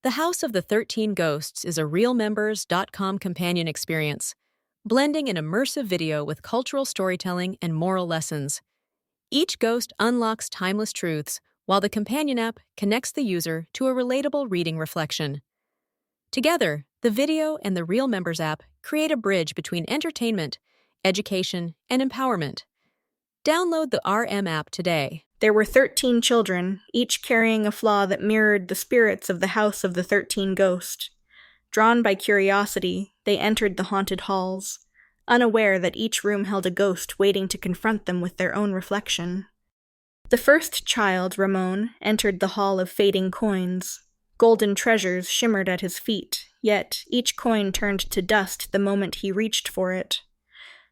The House of the 13 Ghosts is a reelmembers.com companion experience, blending an immersive video with cultural storytelling and moral lessons. Each ghost unlocks timeless truths, while the companion app connects the user to a relatable reading reflection. Together, the video and the Reel Members app create a bridge between entertainment, education, and empowerment. Download the RM app today. There were 13 children, each carrying a flaw that mirrored the spirits of the House of the 13 Ghosts. Drawn by curiosity, they entered the haunted halls, unaware that each room held a ghost waiting to confront them with their own reflection. The first child, Ramon, entered the hall of fading coins. Golden treasures shimmered at his feet, yet each coin turned to dust the moment he reached for it.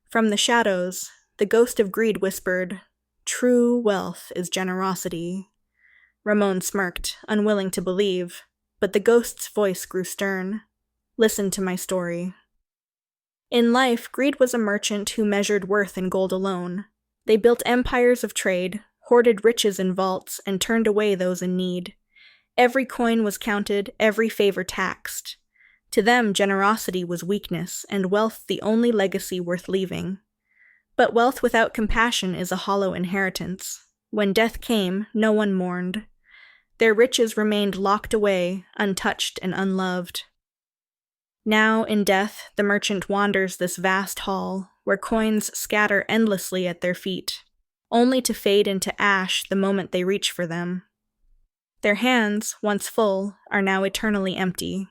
From the shadows, the ghost of greed whispered, "True wealth is generosity." Ramon smirked, unwilling to believe, but the ghost's voice grew stern. "Listen to my story." In life, greed was a merchant who measured worth in gold alone. They built empires of trade, hoarded riches in vaults, and turned away those in need. Every coin was counted, every favor taxed. To them, generosity was weakness, and wealth the only legacy worth leaving. But wealth without compassion is a hollow inheritance. When death came, no one mourned. Their riches remained locked away, untouched and unloved. Now, in death, the merchant wanders this vast hall, where coins scatter endlessly at their feet, only to fade into ash the moment they reach for them. Their hands, once full, are now eternally empty.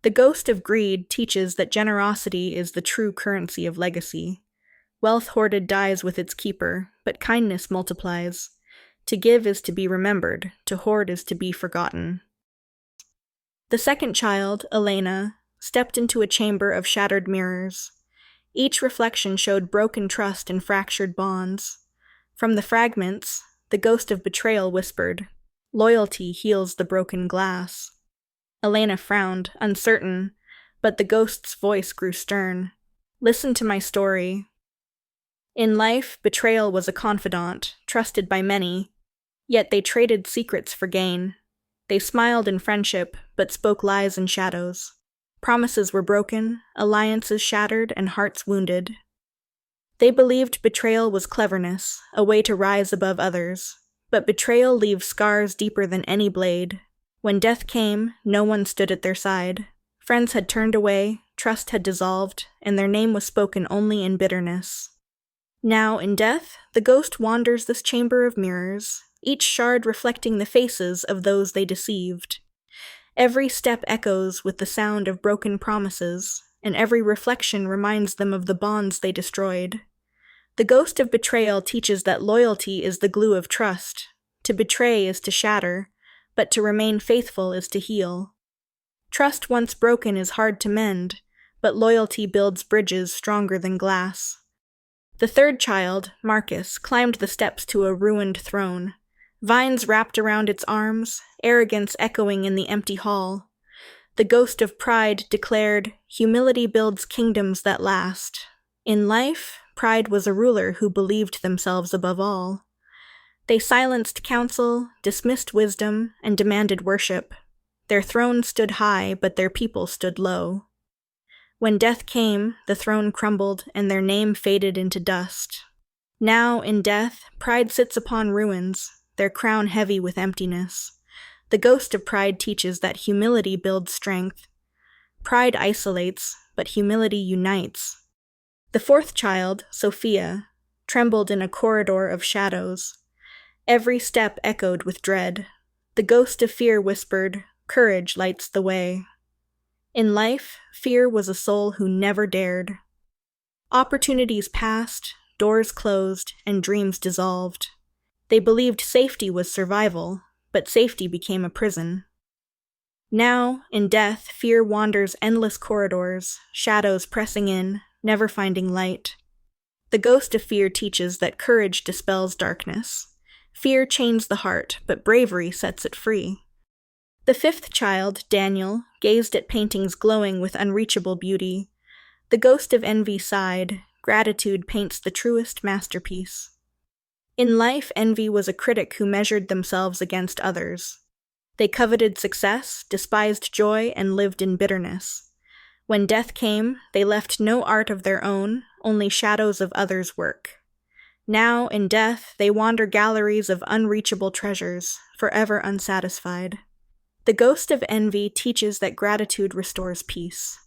The ghost of greed teaches that generosity is the true currency of legacy. Wealth hoarded dies with its keeper, but kindness multiplies. To give is to be remembered, to hoard is to be forgotten. The second child, Elena, stepped into a chamber of shattered mirrors. Each reflection showed broken trust and fractured bonds. From the fragments, the ghost of betrayal whispered, "Loyalty heals the broken glass." Elena frowned, uncertain, but the ghost's voice grew stern. "Listen to my story." In life, betrayal was a confidant, trusted by many, yet they traded secrets for gain. They smiled in friendship, but spoke lies in shadows. Promises were broken, alliances shattered, and hearts wounded. They believed betrayal was cleverness, a way to rise above others. But betrayal leaves scars deeper than any blade. When death came, no one stood at their side. Friends had turned away, trust had dissolved, and their name was spoken only in bitterness. Now, in death, the ghost wanders this chamber of mirrors, each shard reflecting the faces of those they deceived. Every step echoes with the sound of broken promises, and every reflection reminds them of the bonds they destroyed. The ghost of betrayal teaches that loyalty is the glue of trust. To betray is to shatter, but to remain faithful is to heal. Trust once broken is hard to mend, but loyalty builds bridges stronger than glass. The third child, Marcus, climbed the steps to a ruined throne. Vines wrapped around its arms, arrogance echoing in the empty hall. The ghost of pride declared, "Humility builds kingdoms that last." In life, pride was a ruler who believed themselves above all. They silenced counsel, dismissed wisdom, and demanded worship. Their throne stood high, but their people stood low. When death came, the throne crumbled, and their name faded into dust. Now, in death, pride sits upon ruins, their crown heavy with emptiness. The ghost of pride teaches that humility builds strength. Pride isolates, but humility unites. The fourth child, Sophia, trembled in a corridor of shadows. Every step echoed with dread. The ghost of fear whispered, "Courage lights the way." In life, fear was a soul who never dared. Opportunities passed, doors closed, and dreams dissolved. They believed safety was survival, but safety became a prison. Now, in death, fear wanders endless corridors, shadows pressing in, never finding light. The ghost of fear teaches that courage dispels darkness. Fear chains the heart, but bravery sets it free. The fifth child, Daniel, gazed at paintings glowing with unreachable beauty. The ghost of envy sighed, "Gratitude paints the truest masterpiece." In life, envy was a critic who measured themselves against others. They coveted success, despised joy, and lived in bitterness. When death came, they left no art of their own, only shadows of others' work. Now, in death, they wander galleries of unreachable treasures, forever unsatisfied. The ghost of envy teaches that gratitude restores peace.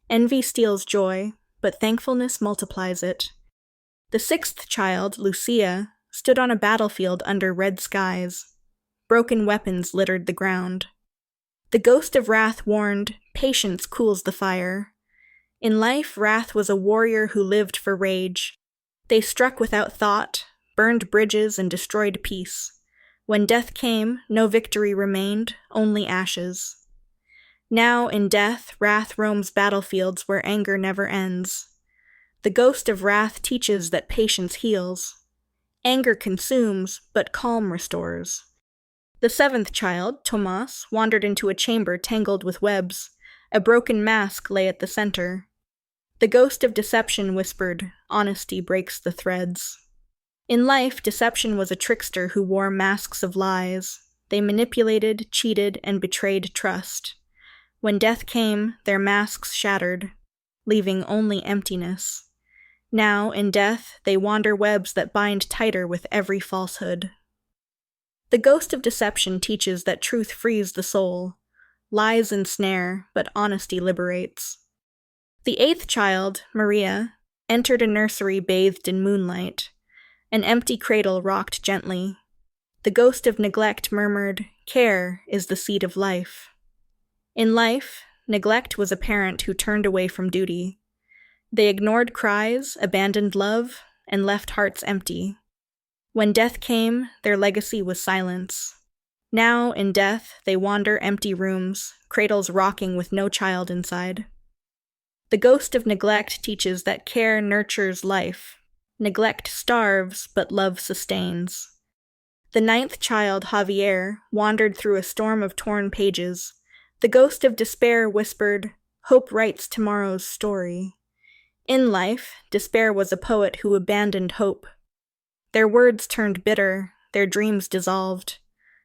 Envy steals joy, but thankfulness multiplies it. The sixth child, Lucia, stood on a battlefield under red skies. Broken weapons littered the ground. The ghost of wrath warned, "Patience cools the fire." In life, wrath was a warrior who lived for rage. They struck without thought, burned bridges, and destroyed peace. When death came, no victory remained, only ashes. Now, in death, wrath roams battlefields where anger never ends. The ghost of wrath teaches that patience heals. Anger consumes, but calm restores. The seventh child, Tomas, wandered into a chamber tangled with webs. A broken mask lay at the center. The ghost of deception whispered, "Honesty breaks the threads." In life, deception was a trickster who wore masks of lies. They manipulated, cheated, and betrayed trust. When death came, their masks shattered, leaving only emptiness. Now, in death, they wander webs that bind tighter with every falsehood. The ghost of deception teaches that truth frees the soul. Lies ensnare, but honesty liberates. The eighth child, Maria, entered a nursery bathed in moonlight. An empty cradle rocked gently. The ghost of neglect murmured, "Care is the seed of life." In life, neglect was a parent who turned away from duty. They ignored cries, abandoned love, and left hearts empty. When death came, their legacy was silence. Now, in death, they wander empty rooms, cradles rocking with no child inside. The ghost of neglect teaches that care nurtures life. Neglect starves, but love sustains. The ninth child, Javier, wandered through a storm of torn pages. The ghost of despair whispered, "Hope writes tomorrow's story." In life, despair was a poet who abandoned hope. Their words turned bitter, their dreams dissolved.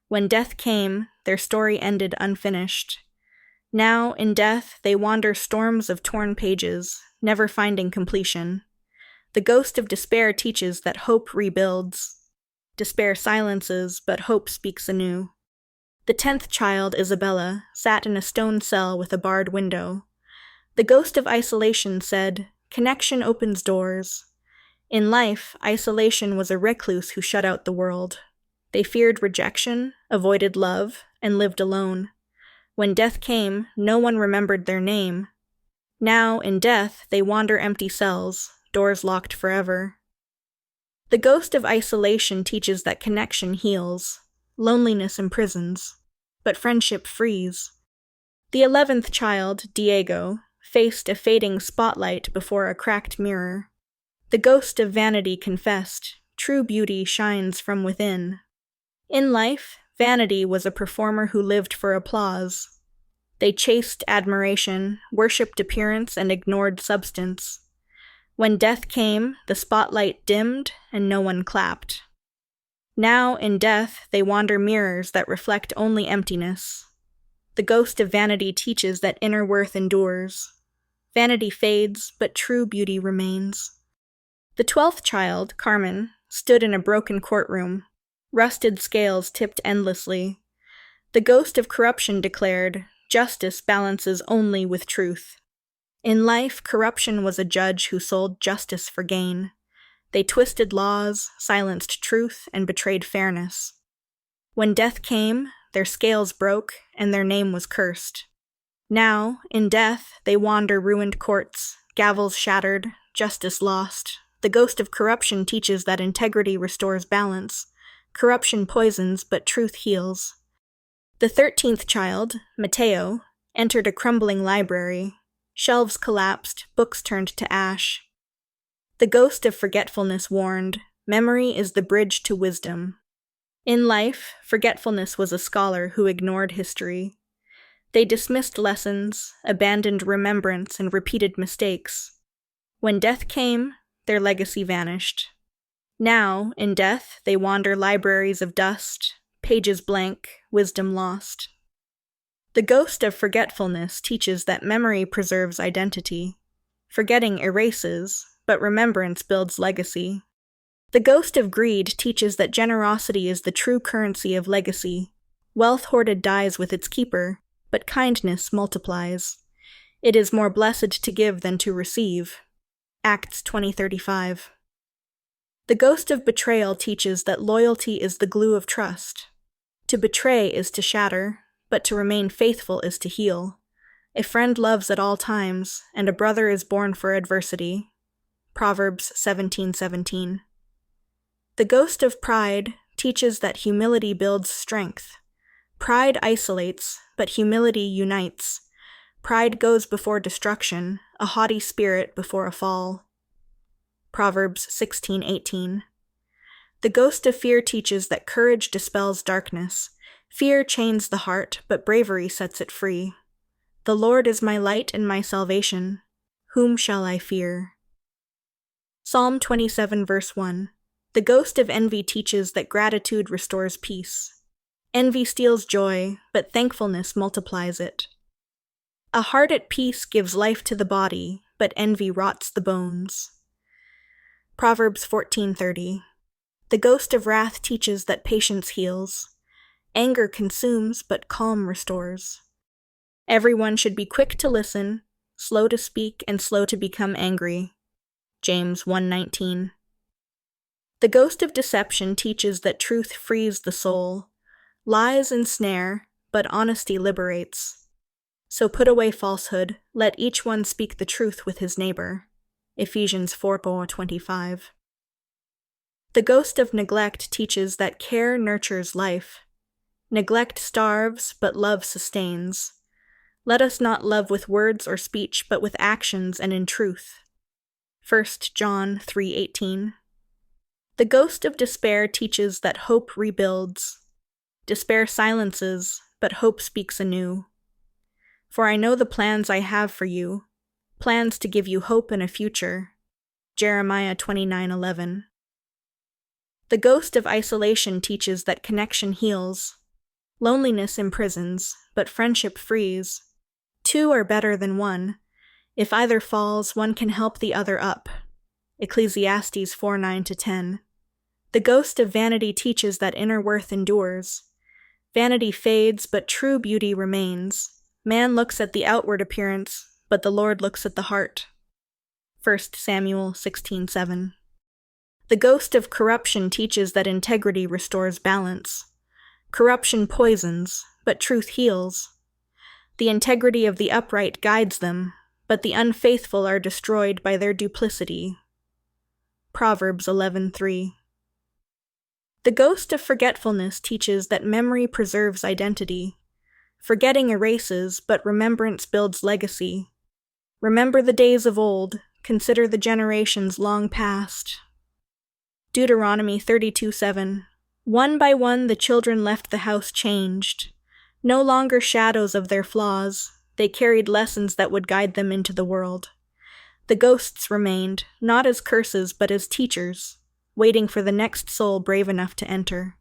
When death came, their story ended unfinished. Now, in death, they wander storms of torn pages, never finding completion. The ghost of despair teaches that hope rebuilds. Despair silences, but hope speaks anew. The 10th child, Isabella, sat in a stone cell with a barred window. The ghost of isolation said, "Connection opens doors." In life, isolation was a recluse who shut out the world. They feared rejection, avoided love, and lived alone. When death came, no one remembered their name. Now, in death, they wander empty cells, doors locked forever. The ghost of isolation teaches that connection heals. Loneliness imprisons, but friendship frees. The 11th child, Diego, faced a fading spotlight before a cracked mirror. The ghost of vanity confessed, "True beauty shines from within." In life, vanity was a performer who lived for applause. They chased admiration, worshipped appearance, and ignored substance. When death came, the spotlight dimmed, and no one clapped. Now, in death, they wander mirrors that reflect only emptiness. The ghost of vanity teaches that inner worth endures. Vanity fades, but true beauty remains. The 12th child, Carmen, stood in a broken courtroom. Rusted scales tipped endlessly. The ghost of corruption declared, "Justice balances only with truth." In life, corruption was a judge who sold justice for gain. They twisted laws, silenced truth, and betrayed fairness. When death came, their scales broke, and their name was cursed. Now, in death, they wander ruined courts, gavels shattered, justice lost. The ghost of corruption teaches that integrity restores balance. Corruption poisons, but truth heals. The 13th child, Mateo, entered a crumbling library. Shelves collapsed, books turned to ash. The ghost of forgetfulness warned, "Memory is the bridge to wisdom." In life, forgetfulness was a scholar who ignored history. They dismissed lessons, abandoned remembrance, and repeated mistakes. When death came, their legacy vanished. Now, in death, they wander libraries of dust, pages blank, wisdom lost. The ghost of forgetfulness teaches that memory preserves identity. Forgetting erases, but remembrance builds legacy. The ghost of greed teaches that generosity is the true currency of legacy. Wealth hoarded dies with its keeper, but kindness multiplies. It is more blessed to give than to receive. Acts 20:35. The ghost of betrayal teaches that loyalty is the glue of trust. To betray is to shatter, but to remain faithful is to heal. A friend loves at all times, and a brother is born for adversity. Proverbs 17:17. The ghost of pride teaches that humility builds strength. Pride isolates, but humility unites. Pride goes before destruction, a haughty spirit before a fall. Proverbs 16:18. The ghost of fear teaches that courage dispels darkness. Fear chains the heart, but bravery sets it free. The Lord is my light and my salvation. Whom shall I fear? Psalm 27 verse 1. The ghost of envy teaches that gratitude restores peace. Envy steals joy, but thankfulness multiplies it. A heart at peace gives life to the body, but envy rots the bones. Proverbs 14:30. The ghost of wrath teaches that patience heals. Anger consumes, but calm restores. Everyone should be quick to listen, slow to speak, and slow to become angry. James 1:19. The ghost of deception teaches that truth frees the soul. Lies ensnare, but honesty liberates. So put away falsehood, let each one speak the truth with his neighbor. Ephesians 4:25. The ghost of neglect teaches that care nurtures life. Neglect starves, but love sustains. Let us not love with words or speech, but with actions and in truth. 1 John 3:18. The ghost of despair teaches that hope rebuilds. Despair silences, but hope speaks anew. For I know the plans I have for you, plans to give you hope and a future. Jeremiah 29:11. The ghost of isolation teaches that connection heals. Loneliness imprisons, but friendship frees. Two are better than one. If either falls, one can help the other up. Ecclesiastes 4:9-10. The ghost of vanity teaches that inner worth endures. Vanity fades, but true beauty remains. Man looks at the outward appearance, but the Lord looks at the heart. 1 Samuel 16:7. The ghost of corruption teaches that integrity restores balance. Corruption poisons, but truth heals. The integrity of the upright guides them, but the unfaithful are destroyed by their duplicity. Proverbs 11:3. The ghost of forgetfulness teaches that memory preserves identity. Forgetting erases, but remembrance builds legacy. Remember the days of old, consider the generations long past. Deuteronomy 32:7. One by one the children left the house changed. No longer shadows of their flaws, they carried lessons that would guide them into the world. The ghosts remained, not as curses but as teachers, waiting for the next soul brave enough to enter.